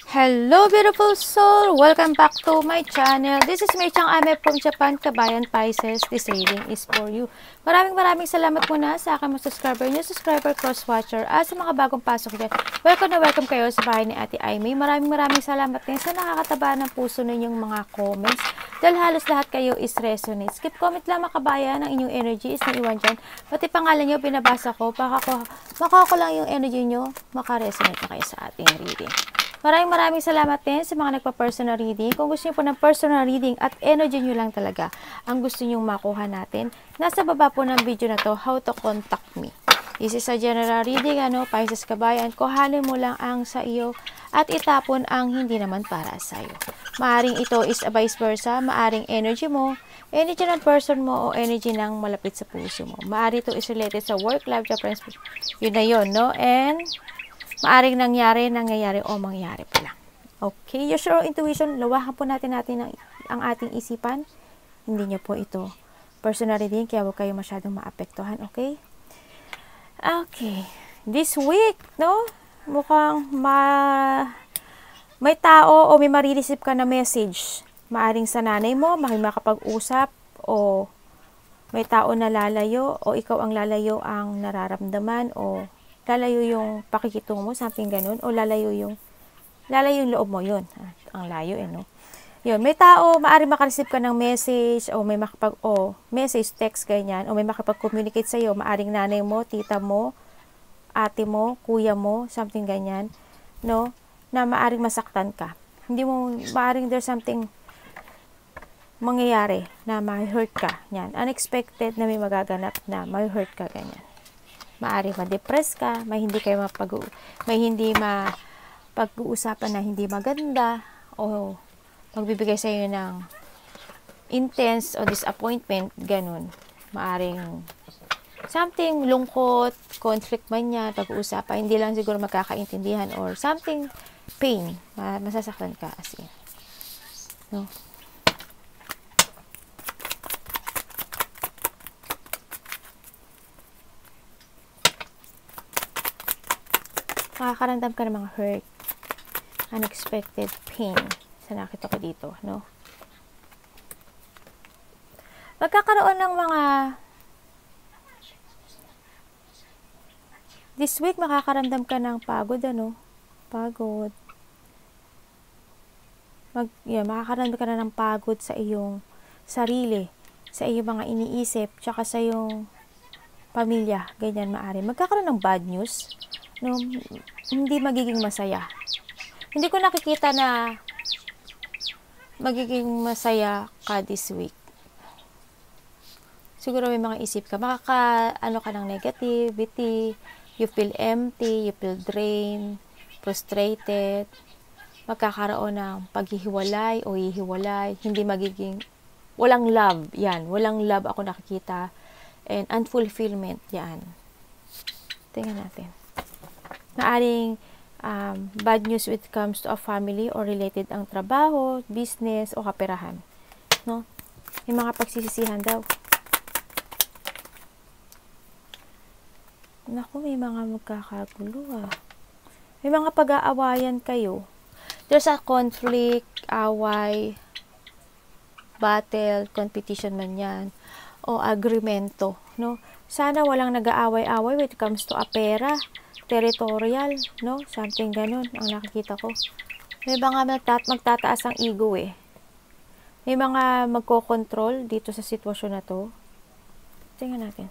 Hello beautiful soul! Welcome back to my channel. This is Mei Chang Ame from Japan, Kabayan Pisces. This reading is for you. Maraming salamat muna sa aking mga subscriber, new subscriber, cross-watcher, at sa mga bagong pasok dyan. Welcome na welcome kayo sa bahay ni Ate Aimee. Maraming salamat din sa nakakataba ng puso ninyong mga comments. Dahil halos lahat kayo is resonate. Skip comment lang mga kabayan, ang inyong energy is naiwan dyan. Pati pangalan nyo, binabasa ko. Baka ko lang yung energy nyo, makaresonate na kayo sa ating reading. Maraming salamat din sa mga nagpa-personal reading. Kung gusto niyo po ng personal reading at energy niyo lang talaga ang gusto niyo makuha natin, nasa baba po ng video na to, how to contact me. This is a general reading, Pisces Kabayan. Kuhanin mo lang ang sa iyo at itapon ang hindi naman para sa iyo. Maaring ito is a vice versa, maaring energy mo, energy ng person mo, o energy ng malapit sa puso mo. Maaring ito is related sa work, life, job, friends, yun na yun, no? And maaring nangyayari o mangyari pa lang. Okay, use your intuition. Lawakan po natin ang ating isipan. Hindi nyo po ito personal reading, kaya huwag kayo masyadong maapektuhan. Okay? Okay. This week, no? Mukhang may tao o may marireceive ka na message. Maaring sa nanay mo, makapag-usap, o may tao na lalayo, o ikaw ang lalayo ang nararamdaman, o lalayo yung pakikitungo mo, something ganun, o lalayo yung loob mo, yun. Ang layo, no? Yun, may tao, maaari makareceive ka ng message, o may message, text, ganyan, o may makapag-communicate sa'yo, maaring nanay mo, tita mo, ate mo, kuya mo, something ganyan, no? Na maaring masaktan ka. Hindi mo, maaring there's something mangyayari na ma-hurt ka, yan. Unexpected na may magaganap na ma-hurt ka, ganyan. Maari ma-depress ka, may hindi mapag-uusapan na hindi maganda, o magbibigay sa iyo ng intense o disappointment, ganun. Maaring something lungkot, conflict man yan, pag-uusapan, hindi lang siguro magkakaintindihan, or something pain, masasaktan ka as in. No? Makakaramdam ka ng mga hurt, unexpected pain sa nakita ko dito, no? Magkakaroon ng mga this week, makakaramdam ka ng pagod, pagod. Makakaramdam ka na ng pagod sa iyong sarili, sa iyong mga iniisip, tsaka sa iyong pamilya, ganyan maaari. Magkakaroon ng bad news, no? Hindi magiging masaya. Hindi ko nakikita na magiging masaya ka this week. Siguro may mga isip ka, ka ng negativity, you feel empty, you feel drained, frustrated, magkakaroon ng paghihiwalay o hihiwalay, hindi magiging, walang love, yan, walang love ako nakikita, and unfulfillment, yan. Tingnan natin. Maaring bad news when it comes to a family or related ang trabaho, business, o kaperahan. No? May mga pagsisisihan daw. Naku, may mga magkakagulo, May mga pag-aawayan kayo. There's a conflict, away, battle, competition man yan, o agreemento, no? Sana walang nag-aaway-away when it comes to a pera, territorial, no? Something ganun ang nakikita ko. May mga magtataas ang ego, May mga magko-control dito sa sitwasyon na to. Tingnan natin.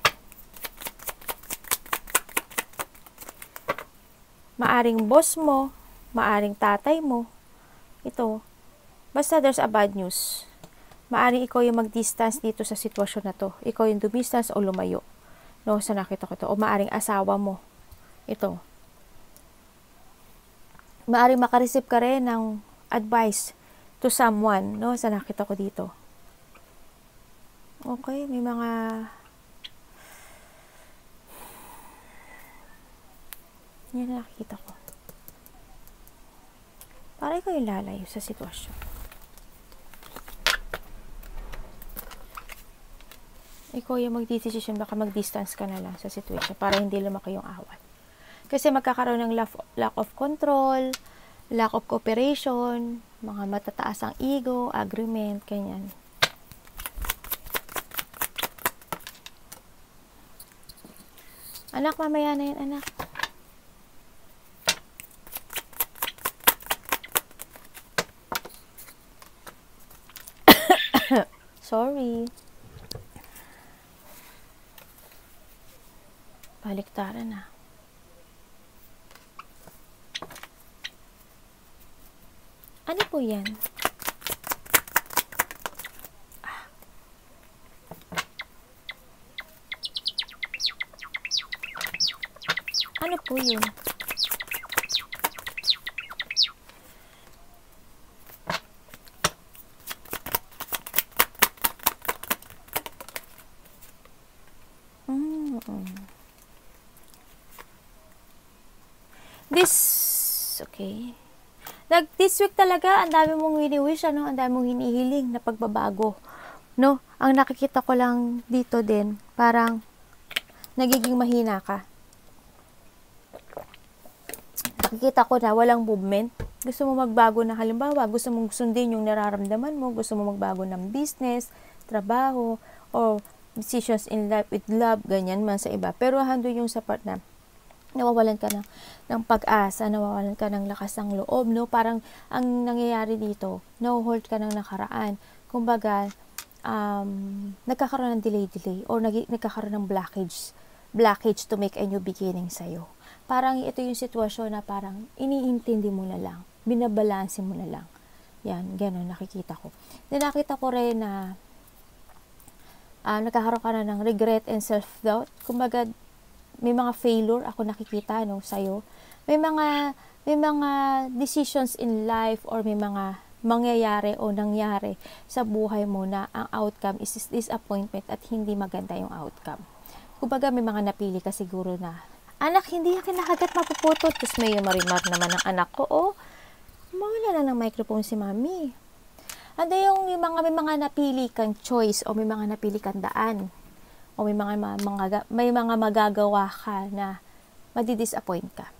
Maaring boss mo, maaring tatay mo. Ito. Basta there's a bad news. Maaring ikaw yung mag-distance dito sa sitwasyon na to. Ikaw yung dumistance o lumayo. No, sa nakita ko to. O maaring asawa mo. Ito. Maaring makareceive ka rin ng advice to someone, no, sa nakita ko dito. Okay, may mga yan na nakikita ko. Para ikaw yung lalayo sa sitwasyon. Ikaw yung mag-decision, baka mag-distance ka na lang sa situation para hindi lumaki yung away. Kasi magkakaroon ng lack of control, lack of cooperation, mga matataas ang ego, agreement, ganyan. Anak, mamaya na yan, anak. Sorry. Baliktaran na. Ano po yan? Ano po yun? Okay. This week talaga, ang dami mong wini-wish, ano? Ang dami mong hinihiling na pagbabago. No? Ang nakikita ko lang dito din, parang nagiging mahina ka. Nakikita ko na walang movement. Gusto mo magbago na, halimbawa, gusto mong sundin yung nararamdaman mo, gusto mo magbago ng business, trabaho, or decisions in life with love, ganyan man sa iba. Pero hando yung sa part na nawawalan ka ng pag-asa, nawawalan ka ng lakas ng loob, no? Parang ang nangyayari dito, no-hold ka ng nakaraan. Kumbaga, nagkakaroon ng delay, or nagkakaroon ng blockage to make a new beginning sa'yo. Parang ito yung sitwasyon na parang iniintindi mo na lang, binabalanse mo na lang. Yan, gano'n nakikita ko. Then nakita ko rin na nagkakaroon ka na ng regret and self-doubt. Kumbaga, may mga failure ako nakikita, no, sa'yo. May mga decisions in life, or may mga mangyayari o nangyari sa buhay mo na ang outcome is disappointment at hindi maganda yung outcome. Kumbaga, may mga napili ka siguro na, anak, hindi yan kinakagat, mapuputot. Tapos may marimar naman ng anak ko, mawala na ng microphone si mami. Ano yung may mga napili kang choice, o may mga napili kang daan, o may mga magagawa ka na madi-disappoint ka.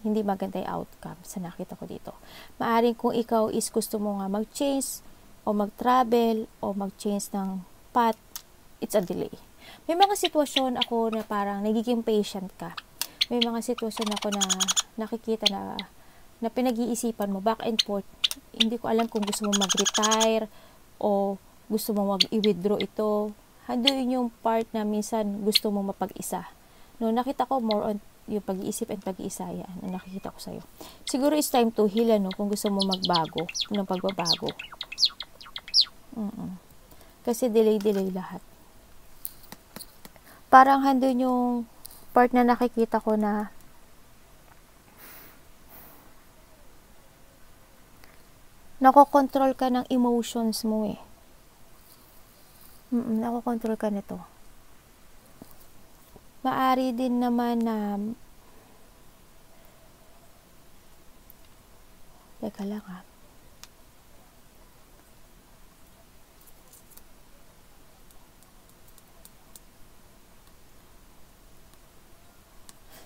Hindi maganda yung outcome sa nakita ko dito. Maaring kung ikaw is gusto mo nga mag-change, o mag-travel, o mag-change ng path, it's a delay. May mga sitwasyon ako na parang nagiging patient ka. May mga sitwasyon ako na nakikita na pinag-iisipan mo, back and forth. Hindi ko alam kung gusto mo mag-retire, o gusto mo mag-i-withdraw ito. Handoon yung part na minsan gusto mo mapag-isa. No, nakita ko more on yung pag-iisip and pag-iisa, yan na nakikita ko sa'yo. Siguro it's time to heal, no, kung gusto mo magbago, ng pagbabago. Kasi delay lahat. Parang handoon yung part na nakikita ko na nakokontrol ka ng emotions mo, nakokontrol ka nito. Maari din naman na teka lang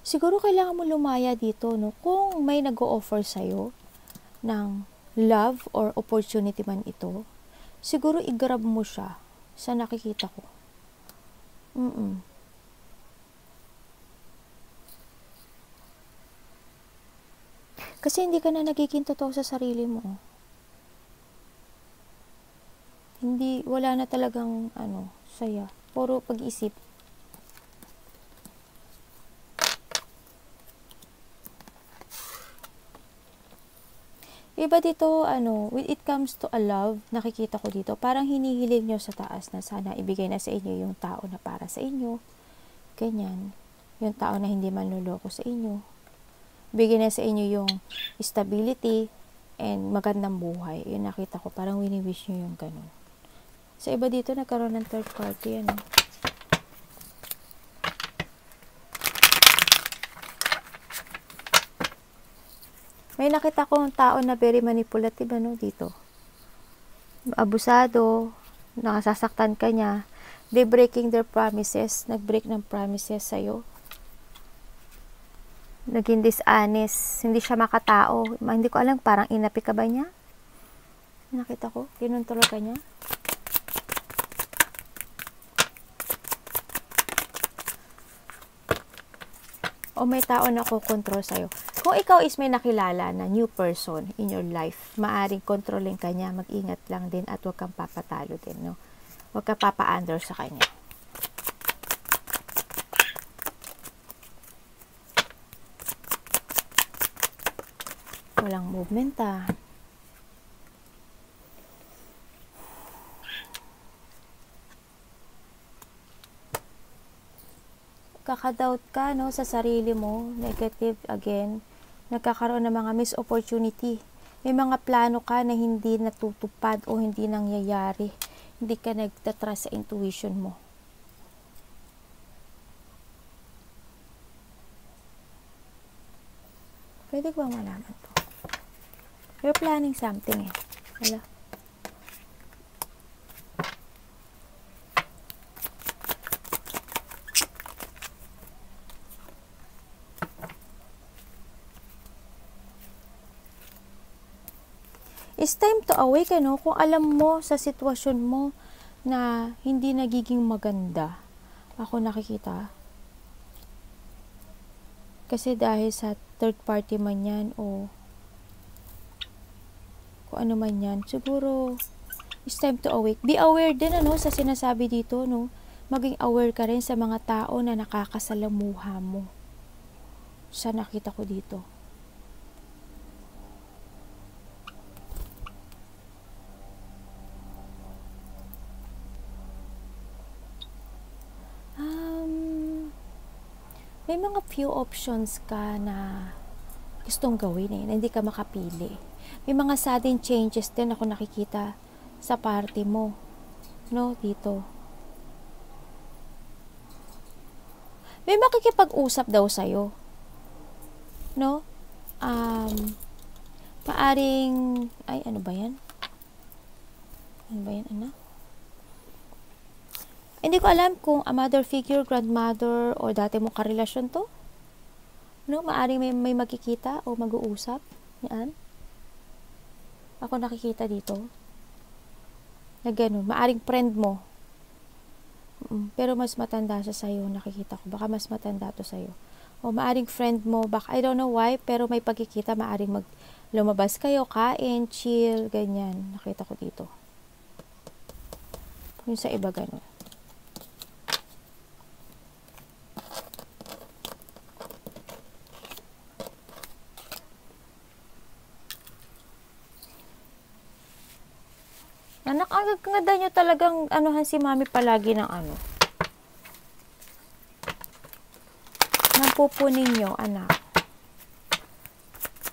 siguro kailangan mo lumaya dito, no? Kung may nag-o-offer sa'yo ng love or opportunity man ito, siguro i-grab mo siya sa nakikita ko. Kasi hindi ka na nagiging totoo sa sarili mo. Hindi, wala na talagang saya. Puro pag-isip. Iba dito, when it comes to a love, nakikita ko dito, parang hinihiling nyo sa taas na sana ibigay na sa inyo yung tao na para sa inyo. Ganyan. Yung tao na hindi manloloko sa inyo. Bigay na sa inyo yung stability and magandang buhay. Yun nakita ko, parang wini-wish nyo yung ganun. Sa iba dito, nagkaroon ng third party, May nakita kong tao na very manipulative, dito. Abusado, nakasasaktan ka niya. They breaking their promises, nag-break ng promises sa'yo. naging dishonest, hindi siya makatao. Hindi ko alam, parang inapi ka ba niya? Nakita ko, kinontrol ka niya. O may tao na kukontrol sa'yo. Kung ikaw is may nakilala na new person in your life, maaring kontrolin ka niya, mag-ingat lang din at huwag kang papatalo din, no? Huwag kang papa-under sa kanya. Walang movement, ah. Kakadoubt ka, no, sa sarili mo, negative again, nagkakaroon ng mga missed opportunity. May mga plano ka na hindi natutupad o hindi nangyayari. Hindi ka nagtatrust sa intuition mo. Pwede ko bang malaman to? You're planning something eh. Hala. It's time to awake, ano? Kung alam mo sa sitwasyon mo na hindi nagiging maganda, ako nakikita. Kasi dahil sa third party man yan o kung ano man yan, siguro it's time to awake. Be aware din, ano, sa sinasabi dito, no? Maging aware ka rin sa mga tao na nakakasalamuha mo. Sa nakita ko dito. May mga few options ka na gustong gawin eh, na hindi ka makapili. May mga sudden changes din ako nakikita sa party mo, no, dito. May makikipag-usap daw sa'yo, no? Paaring, ay, ano ba yan? Ano ba yan, anak? Hindi ko alam kung a mother figure, grandmother, o dati mo karelasyon to. No? Maaring may magkikita o mag-uusap. Yan. Ako nakikita dito. Na ganun. Maaring friend mo. Pero mas matanda siya sa'yo. Nakikita ko. Baka mas matanda to sa'yo. O maaring friend mo. Baka, I don't know why, pero may pagkikita. Maaring lumabas kayo, kain, chill, ganyan. Nakita ko dito. Yung sa iba ganun. Anak, ang ganda nyo talagang anuhan si mami palagi ng ano. Nang pupunin nyo, anak.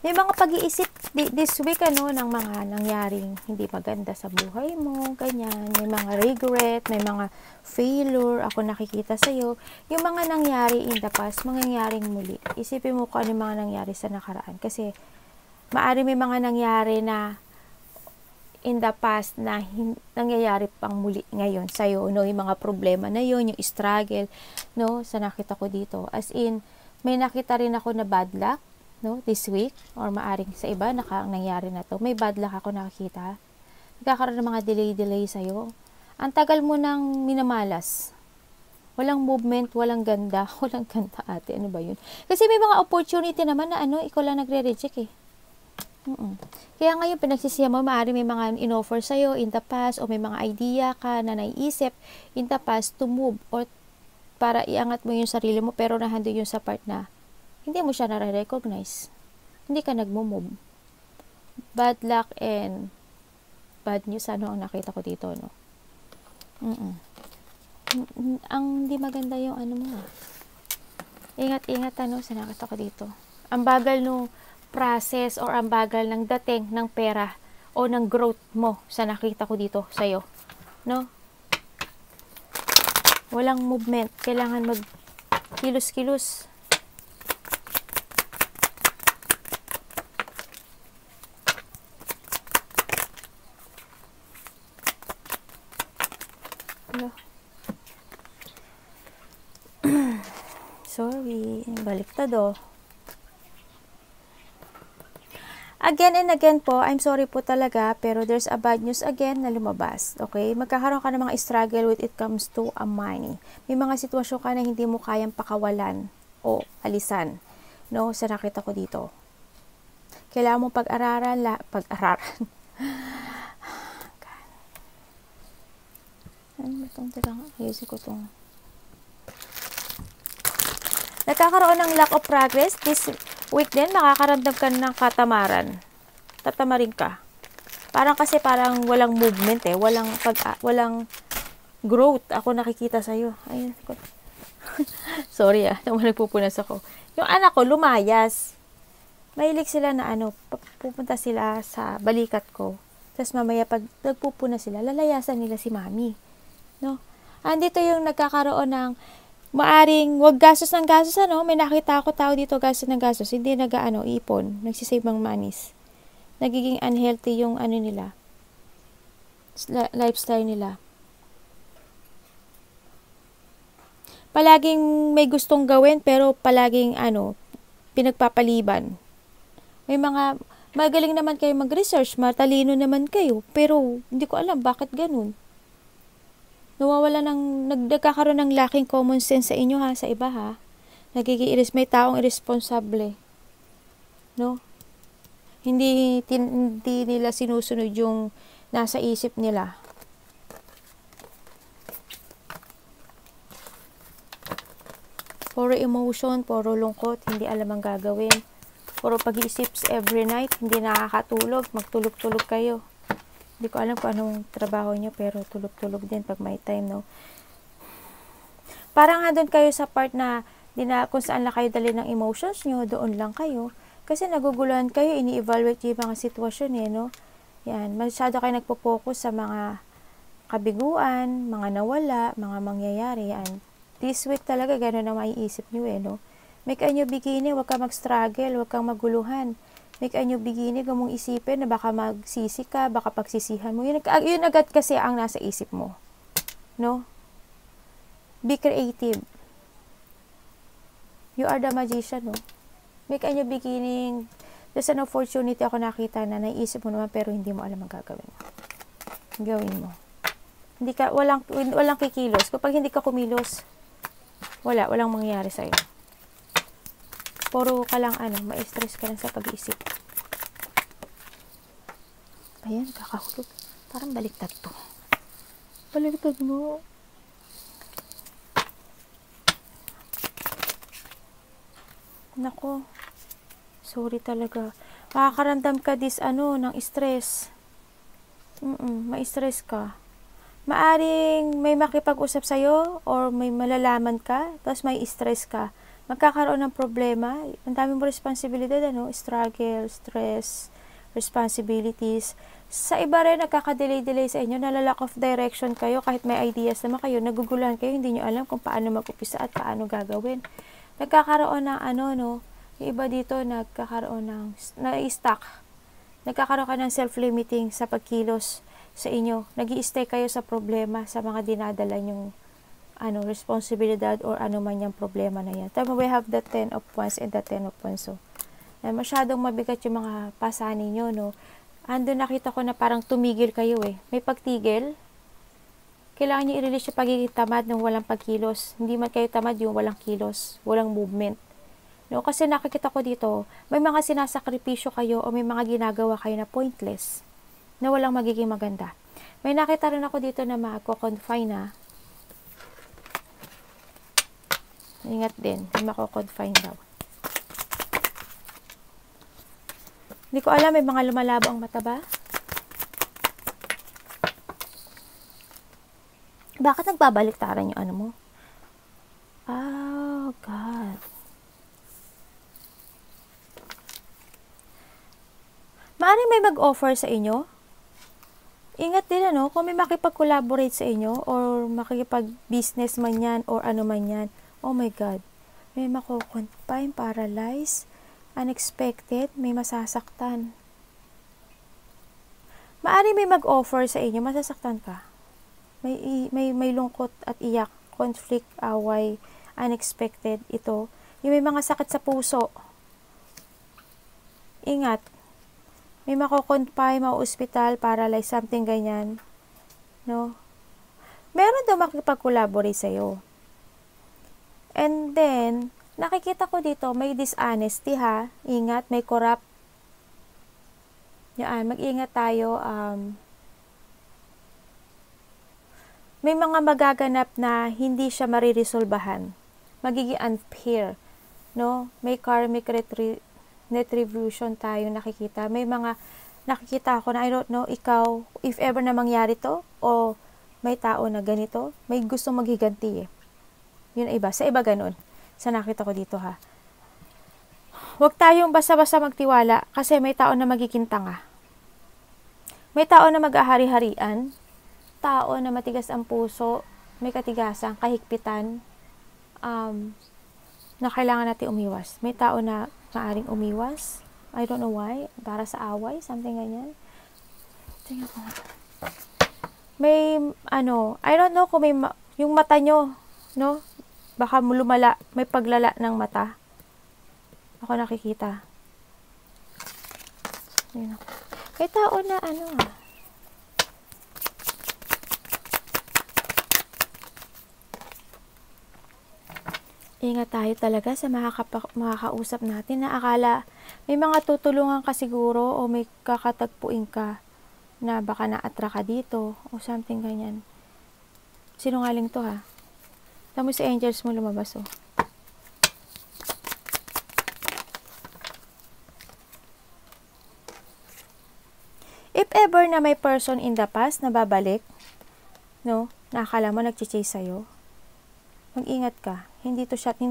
May mga pag-iisip this week, ano, ng mga nangyaring hindi maganda sa buhay mo, ganyan. May mga regret, may mga failure, ako nakikita sa'yo. Yung mga nangyari in the past, mangyayaring muli. Isipin mo kung ano yung mga nangyari sa nakaraan. Kasi, maaari may mga nangyari na in the past na nangyayari pang muli ngayon sa'yo, no? Yung mga problema na yun, yung struggle, no? Sa nakita ko dito. As in, may nakita rin ako na bad luck, no? This week, or maaring sa iba, nangyari na to. May bad luck ako nakakita. Nagkakaroon ng mga delay sa'yo. Ang tagal mo nang minamalas. Walang movement, walang ganda. Walang ganda, ate. Ano ba yun? Kasi may mga opportunity naman na ano, ikaw lang nagre-reject eh. Kaya ngayon pinagsisiya mo, maaari may mga in-offer sa'yo in the past o may mga idea ka na naiisip in the past to move or para iangat mo yung sarili mo pero nahando yun sa part na hindi mo siya nare-recognize. Hindi ka nagmo-move. Bad luck and bad news, ano ang nakita ko dito, no? Ang di maganda yung ano mo. Ingat-ingat, ano, sa nakita ko dito. Ang bagal nung process or ang bagal ng dating ng pera o ng growth mo sa nakita ko dito sa'yo, no? Walang movement, kailangan mag kilos-kilos. No. Sorry, baliktad oh. Again and again po, I'm sorry po talaga, pero there's a bad news again na lumabas. Okay? Magkakaroon ka ng mga struggle when it comes to a money. May mga sitwasyon ka na hindi mo kayang pakawalan o alisan. No? Sa nakita ko dito. Kailangan mo pag-aralan. Ano ba itong tigang? Ayusin ko itong. Nagkakaroon ng lack of progress. This week din, makakaramdam ka ng katamaran. Tatamarin ka. Parang walang movement eh. Walang growth. Ako nakikita sa'yo. Ayun. Sorry nagpupunas ako. Yung anak ko, lumayas. Mahilig sila na pupunta sila sa balikat ko. Tapos mamaya pag nagpupunas sila, lalayasan nila si mami. No? Andito yung nagkakaroon ng maaring wag gastos ng gastos, may nakita ako tao dito gastos ng gastos, hindi ipon, nagsisave ng manis. Nagiging unhealthy yung nila, lifestyle nila. Palaging may gustong gawin pero palaging pinagpapaliban. May mga magaling naman kayo mag-research, matalino naman kayo, pero hindi ko alam bakit ganun. Nagkakaroon ng lacking common sense sa inyo sa iba Nagiging may taong irresponsable. No? Hindi nila sinusunod yung nasa isip nila. Puro emotion, puro lungkot, hindi alam ang gagawin. Puro pag-iisip every night, hindi nakakatulog, magtulog-tulog kayo. Hindi ko alam kung anong trabaho nyo, pero tulog-tulog din pag may time, no? Parang doon kayo sa part na kung saan lang kayo dali ng emotions nyo, doon lang kayo. Kasi naguguluhan kayo, ini-evaluate yung mga sitwasyon, no? Yan, masyado kayo nagpo-focus sa mga kabiguan, mga nawala, mga mangyayari, yan. This week talaga, gano'n na maiisip nyo, no? Make a new beginning, huwag kang mag-struggle, huwag kang maguluhan. Make a new beginning, huwag mong isipin na baka magsisi ka, baka pagsisihan mo. Yun agad kasi ang nasa isip mo. No? Be creative. You are the magician, no? Make a new beginning. There's an opportunity ako nakita na naisip mo naman pero hindi mo alam ang gagawin mo. Gawin mo. Walang kikilos. Kapag hindi ka kumilos, walang mangyayari sa'yo. Puro ka lang ma-stress ka lang sa pag-iisip. Ayan, kakahulog. Parang baliktad to. Baliktad mo. Nako. Sorry talaga. Makakaramdam ka ng stress. Ma-stress ka. Maaring may makipag-usap sa'yo or may malalaman ka, tapos may stress ka. Magkakaroon ng problema, ang dami mo responsibilidad, struggle, stress, responsibilities. Sa iba rin, nagkaka-delay sa inyo, nalalack of direction kayo, kahit may ideas naman kayo, naguguluhan kayo, hindi nyo alam kung paano mag-upisa at paano gagawin. Nagkakaroon ng yung iba dito, nagkakaroon ng, na-stuck. Nagkakaroon ka ng self-limiting sa pagkilos sa inyo. Nag-i-stay kayo sa problema, sa mga dinadala nyong responsibilidad or man yung problema na yan. Tama, we have the 10 of Wands and the 10 of Wands. So, masyadong mabigat yung mga pasanin nyo, no? Ando nakita ko na parang tumigil kayo May pagtigil. Kailangan nyo i-release yung pagiging tamad ng walang pagkilos. Hindi man kayo tamad yung walang kilos, walang movement. No? Kasi nakikita ko dito, may mga sinasakripisyo kayo o may mga ginagawa kayo na pointless, na walang magiging maganda. May nakita rin ako dito na mako-confine na. Ingat din, may mako-confine daw. Hindi ko alam, may mga lumalabo ang mata ba? Bakit nagbabaliktaran yung mo? Oh, God. Maaaring may mag-offer sa inyo. Ingat din kung may makipag-collaborate sa inyo or makikipag-business man yan or man yan. Oh my God. May mako-confine, paralyze, unexpected, may masasaktan. Maaaring may mag-offer sa inyo, masasaktan ka. May lungkot at iyak, conflict, away, unexpected, ito. Yung may mga sakit sa puso. Ingat. may mako-confine, ma-hospital para like something ganyan. No? Meron daw makipag-collaborate sa'yo. And then, nakikita ko dito, may dishonesty ha. Ingat, may corrupt. Yan, mag-ingat tayo. May mga magaganap na hindi siya mariresolbahan. Magiging unfair. No? May karmic retribution tayo nakikita. May mga nakikita ako na I don't know, ikaw, if ever na mangyari to, o may tao na ganito, may gusto maghiganti eh. Yun iba. Sa iba ganun. Sa nakita ko dito ha. Huwag tayong basta-basta magtiwala kasi may tao na magiging tanga. May tao na mag-ahari-harian. Tao na matigas ang puso, may katigasan, kahigpitan, na kailangan natin umiwas. May tao na maaring umiwas. I don't know why. Para sa away, something ganyan. Tingnan ko. May, I don't know kung may, yung mata nyo, no? Baka lumala, may paglala ng mata. Ako nakikita. May tao na, ingat tayo talaga sa makakausap natin na akala may mga tutulungan ka siguro o may kakatagpuin ka na baka na-attra ka dito o something ganyan. Sinungaling to ha. Tamo si angels mo lumabas oh. If ever na may person in the past na babalik, no, na akala mo nag-chase sa'yo, mag-ingat ka. Hindi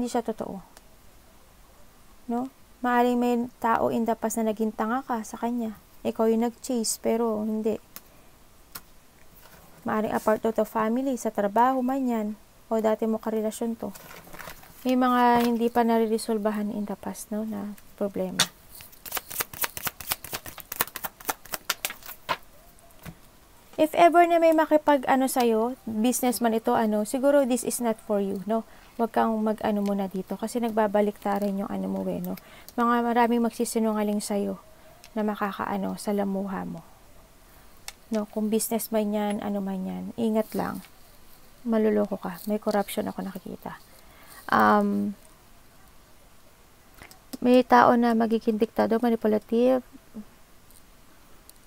siya totoo. No? Maaaring may tao in the past na naging tanga ka sa kanya. Ikaw yung nag-chase, pero hindi. Maaaring apart of the family, sa trabaho man yan, o dati mo karelasyon to. May mga hindi pa nare-resolbahan in the past, no, na problema. If ever na may makipag sa'yo, businessman ito, siguro this is not for you, no? Huwag kang muna dito kasi nagbabalik ta rin yung mo no? Mga maraming magsisinungaling sa'yo na sa lamuha mo. No? Kung business man yan, man yan, ingat lang. Maluloko ka. May corruption ako nakikita. May tao na magiging diktador, manipulative.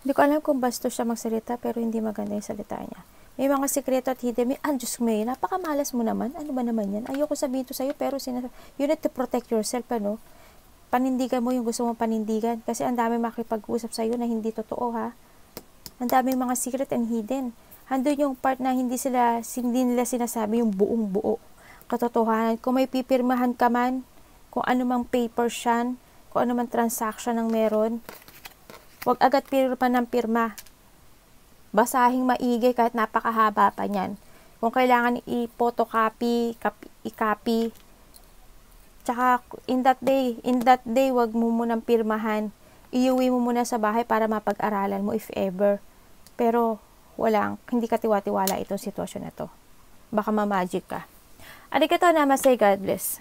Hindi ko alam kung basto siya magsalita pero hindi maganda yung salita niya. May mga sekreto at hidden. Diyos mo yun, napakamalas mo naman. Ano ba naman yan? Ayoko sabihin to sa'yo, pero you need to protect yourself, Panindigan mo yung gusto mong panindigan. Kasi ang dami makipag-usap sa'yo na hindi totoo, ha? Ang daming mga secret and hidden. Handun yung part na hindi nila sinasabi yung buong buo. Katotohanan. Kung may pipirmahan ka man, kung ano mang paper siyan, kung ano mang transaction ang meron, huwag agad pirma ng pirma. Basahing maigi kahit napakahaba pa niyan. Kung kailangan i-photocopy, i-copy. Tsaka in that day, wag mo munang pirmahan. Iuwi mo muna sa bahay para mapag-aralan mo if ever. Pero hindi ka tiwa-tiwala itong sitwasyon na to. Baka ma-magic ka. Arigatou namaste, God bless.